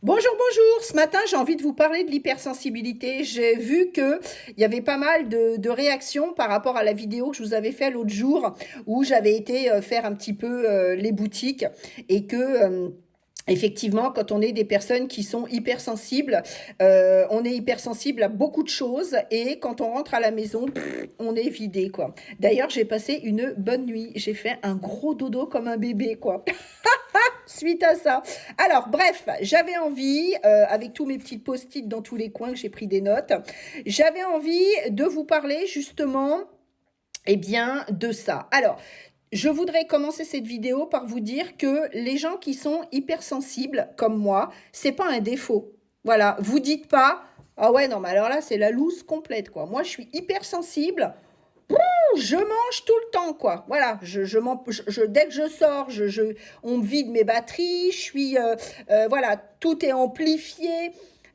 Bonjour, bonjour. Ce matin, j'ai envie de vous parler de l'hypersensibilité. J'ai vu qu'il y avait pas mal de réactions par rapport à la vidéo que je vous avais fait l'autre jour où j'avais été faire un petit peu les boutiques et que effectivement, quand on est des personnes qui sont hypersensibles, on est hypersensible à beaucoup de choses et quand on rentre à la maison, on est vidé, quoi. D'ailleurs, j'ai passé une bonne nuit. J'ai fait un gros dodo comme un bébé, quoi. Suite à ça. Alors, bref, j'avais envie, avec tous mes petits post-it dans tous les coins que j'ai pris des notes, j'avais envie de vous parler justement, eh bien, de ça. Alors, je voudrais commencer cette vidéo par vous dire que les gens qui sont hypersensibles, comme moi, c'est pas un défaut. Voilà, vous dites pas, ah ouais, non, mais alors là, c'est la loose complète, quoi. Moi, je suis hypersensible, je mange tout le temps, quoi. Voilà, dès que je sors, on me vide mes batteries, voilà, tout est amplifié.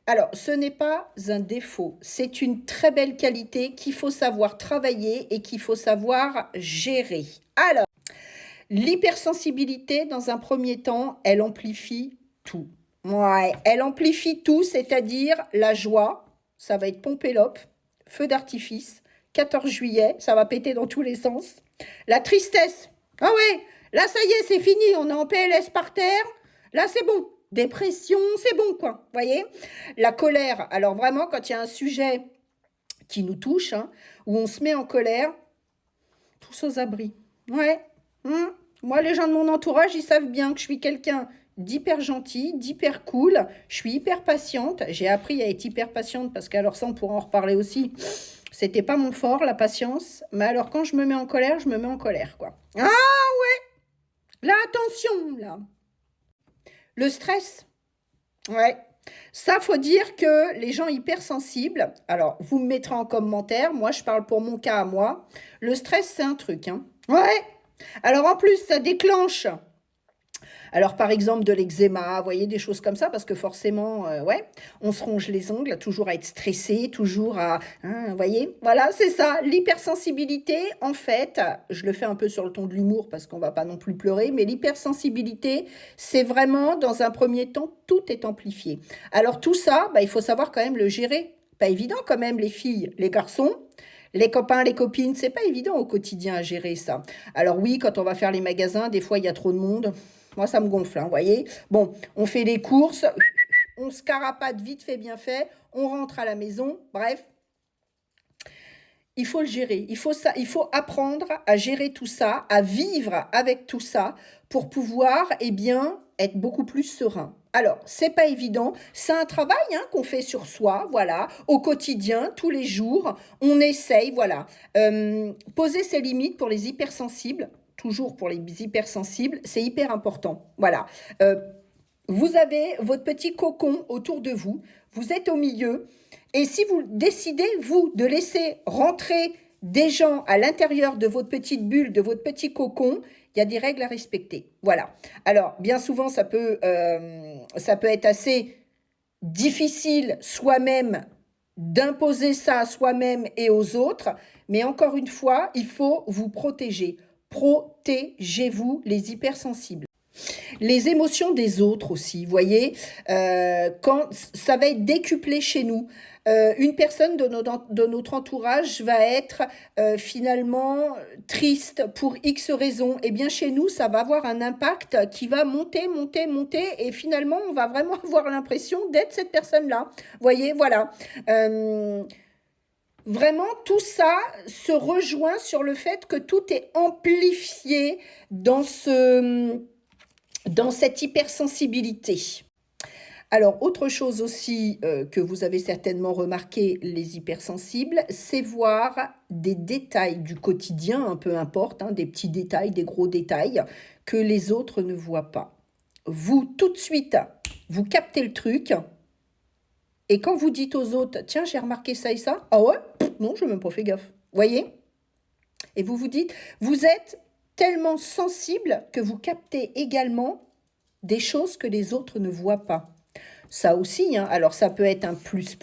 Alors, ce n'est pas un défaut, c'est une très belle qualité qu'il faut savoir travailler et qu'il faut savoir gérer. Alors, l'hypersensibilité, dans un premier temps, elle amplifie tout. Ouais, elle amplifie tout, c'est-à-dire la joie, ça va être pompelope, feu d'artifice, 14 juillet, ça va péter dans tous les sens. La tristesse, ah ouais, là ça y est, c'est fini, on est en PLS par terre, là c'est bon. Dépression, c'est bon quoi, voyez. La colère, alors vraiment quand il y a un sujet qui nous touche, hein, où on se met en colère, tous aux abris. Ouais. Moi, les gens de mon entourage, ils savent bien que je suis quelqu'un d'hyper gentil, d'hyper cool. Je suis hyper patiente. J'ai appris à être hyper patiente parce qu'alors ça, on pourra en reparler aussi. C'était pas mon fort, la patience. Mais alors, quand je me mets en colère, je me mets en colère, quoi. Ah, là, attention, là. Le stress. Ouais. Ça, faut dire que les gens hypersensibles, alors vous me mettrez en commentaire, moi je parle pour mon cas à moi, le stress c'est un truc, hein. Ouais. Alors en plus, ça déclenche. Alors par exemple de l'eczéma, vous voyez, des choses comme ça, parce que forcément, ouais, on se ronge les ongles, toujours à être stressé, toujours à, hein, vous voyez, voilà, c'est ça, l'hypersensibilité, en fait, je le fais un peu sur le ton de l'humour, parce qu'on va pas non plus pleurer, mais l'hypersensibilité, c'est vraiment, dans un premier temps, tout est amplifié. Alors tout ça, bah, il faut savoir quand même le gérer. Pas évident quand même, les filles, les garçons. Les copains, les copines, c'est pas évident au quotidien à gérer ça. Alors oui, quand on va faire les magasins, des fois il y a trop de monde. Moi, ça me gonfle, hein, vous voyez. Bon, on fait les courses, on se carapate vite fait, bien fait, on rentre à la maison, bref. Il faut le gérer, il faut apprendre à gérer tout ça, à vivre avec tout ça pour pouvoir, eh bien, être beaucoup plus serein. Alors, c'est pas évident, c'est un travail hein, qu'on fait sur soi, voilà, au quotidien, tous les jours, on essaye, voilà. Poser ses limites pour les hypersensibles, toujours pour les hypersensibles, c'est hyper important, voilà. Euh, vous avez votre petit cocon autour de vous, vous êtes au milieu, et si vous décidez, vous, de laisser rentrer des gens à l'intérieur de votre petite bulle, de votre petit cocon, il y a des règles à respecter. Voilà. Alors, bien souvent, ça peut être assez difficile soi-même d'imposer ça à soi-même et aux autres, mais encore une fois, il faut vous protéger. Protégez-vous les hypersensibles. Les émotions des autres aussi, vous voyez, quand ça va être décuplé chez nous. Une personne de notre entourage va être finalement triste pour X raisons. Eh bien, chez nous, ça va avoir un impact qui va monter, monter, monter. Et finalement, on va vraiment avoir l'impression d'être cette personne-là. Vous voyez, voilà. Vraiment, tout ça se rejoint sur le fait que tout est amplifié dans cette hypersensibilité. Alors, autre chose aussi que vous avez certainement remarqué, les hypersensibles, c'est voir des détails du quotidien, hein, peu importe, hein, des petits détails, des gros détails, que les autres ne voient pas. Vous, tout de suite, vous captez le truc, et quand vous dites aux autres, tiens, j'ai remarqué ça et ça, ah ouais, non, je n'ai même pas fait gaffe. Voyez? Et vous vous dites, vous êtes tellement sensible que vous captez également des choses que les autres ne voient pas. Ça aussi, hein, alors ça peut être un plus.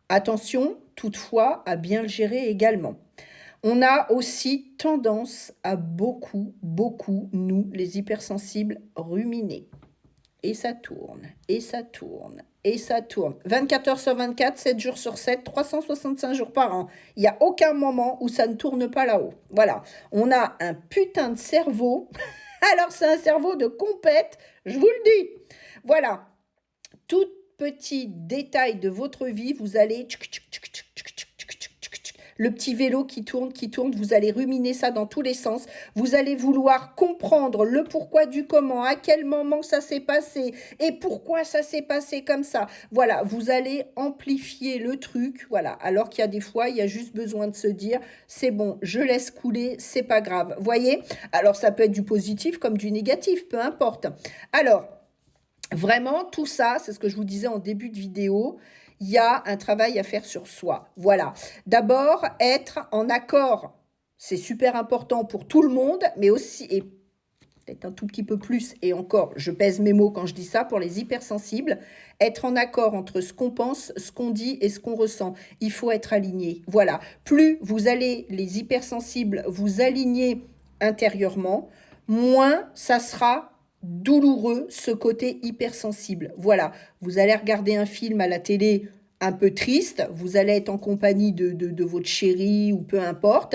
Attention, toutefois, à bien le gérer également. On a aussi tendance à beaucoup, nous, les hypersensibles, ruminer. Et ça tourne, et ça tourne, et ça tourne. 24 heures sur 24, 7 jours sur 7, 365 jours par an. Il n'y a aucun moment où ça ne tourne pas là-haut. Voilà. On a un putain de cerveau. Alors, c'est un cerveau de compète, je vous le dis. Voilà. Tout petit détail de votre vie, vous allez... Le petit vélo qui tourne, vous allez ruminer ça dans tous les sens. Vous allez vouloir comprendre le pourquoi du comment, à quel moment ça s'est passé et pourquoi ça s'est passé comme ça. Voilà, vous allez amplifier le truc, voilà. Alors qu'il y a des fois, il y a juste besoin de se dire, c'est bon, je laisse couler, c'est pas grave. Voyez? Alors, ça peut être du positif comme du négatif, peu importe. Alors, vraiment, tout ça, c'est ce que je vous disais en début de vidéo, il y a un travail à faire sur soi. Voilà. D'abord, être en accord. C'est super important pour tout le monde, mais aussi, et peut-être un tout petit peu plus, et encore, je pèse mes mots quand je dis ça, pour les hypersensibles, être en accord entre ce qu'on pense, ce qu'on dit et ce qu'on ressent. Il faut être aligné. Voilà. Plus vous allez, les hypersensibles, vous aligner intérieurement, moins ça sera douloureux, ce côté hypersensible. Voilà, vous allez regarder un film à la télé un peu triste, vous allez être en compagnie de votre chérie ou peu importe,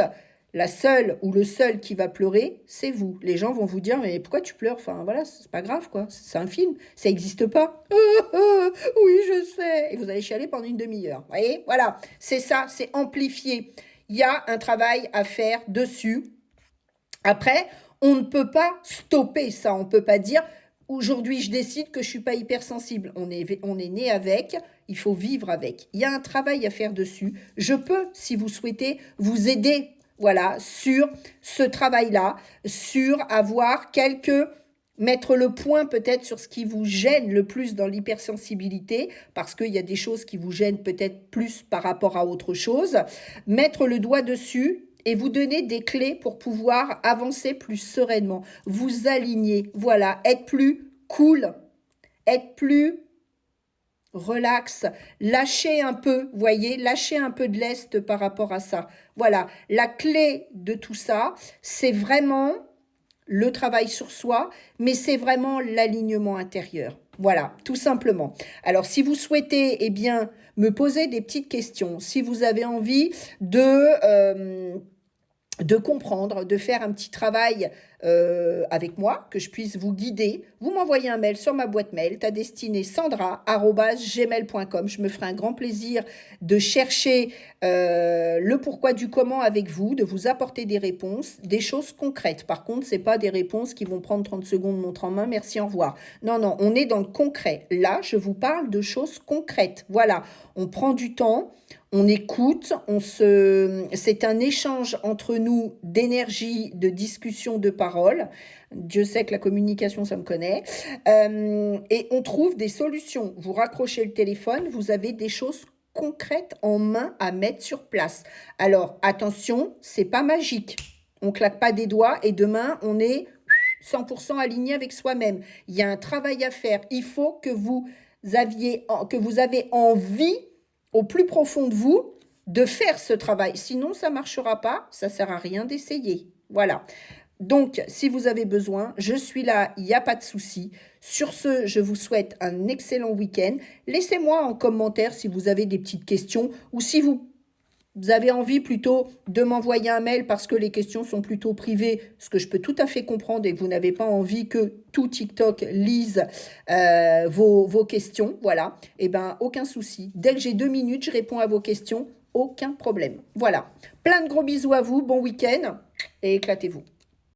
la seule ou le seul qui va pleurer, c'est vous. Les gens vont vous dire, mais pourquoi tu pleures? Enfin, voilà, c'est pas grave, quoi. C'est un film, ça n'existe pas. Oui, je sais. Et vous allez chialer pendant une demi-heure. Vous voyez? Voilà, c'est ça, c'est amplifié. Il y a un travail à faire dessus. Après, on ne peut pas stopper ça. On ne peut pas dire, aujourd'hui, je décide que je ne suis pas hypersensible. On est né avec, il faut vivre avec. Il y a un travail à faire dessus. Je peux, si vous souhaitez, vous aider, voilà, sur ce travail-là, sur avoir mettre le point peut-être sur ce qui vous gêne le plus dans l'hypersensibilité, parce qu'il y a des choses qui vous gênent peut-être plus par rapport à autre chose. Mettre le doigt dessus et vous donner des clés pour pouvoir avancer plus sereinement, vous aligner, voilà, être plus cool, être plus relax, lâcher un peu, voyez, lâcher un peu de lest par rapport à ça. Voilà, la clé de tout ça, c'est vraiment le travail sur soi, mais c'est vraiment l'alignement intérieur. Voilà, tout simplement. Alors, si vous souhaitez, eh bien, me poser des petites questions, si vous avez envie de comprendre, de faire un petit travail avec moi, que je puisse vous guider, vous m'envoyez un mail sur ma boîte mail, ta destinée sandra@gmail.com. Je me ferai un grand plaisir de chercher le pourquoi du comment avec vous, de vous apporter des réponses, des choses concrètes. Par contre, c'est pas des réponses qui vont prendre 30 secondes, montre en main, merci, au revoir. Non, non, on est dans le concret. Là, je vous parle de choses concrètes. Voilà, on prend du temps, on écoute, c'est un échange entre nous d'énergie, de discussion, de parole. Dieu sait que la communication, ça me connaît. Et on trouve des solutions. Vous raccrochez le téléphone, vous avez des choses concrètes en main à mettre sur place. Alors, attention, c'est pas magique. On claque pas des doigts et demain, on est 100% aligné avec soi-même. Il y a un travail à faire. Il faut que vous avez envie au plus profond de vous de faire ce travail. Sinon, ça ne marchera pas. Ça ne sert à rien d'essayer. Voilà. Donc, si vous avez besoin, je suis là, il n'y a pas de souci. Sur ce, je vous souhaite un excellent week-end. Laissez-moi en commentaire si vous avez des petites questions ou si vous avez envie plutôt de m'envoyer un mail parce que les questions sont plutôt privées, ce que je peux tout à fait comprendre et que vous n'avez pas envie que tout TikTok lise vos questions. Voilà, et bien aucun souci. Dès que j'ai 2 minutes, je réponds à vos questions. Aucun problème. Voilà. Plein de gros bisous à vous. Bon week-end et éclatez-vous.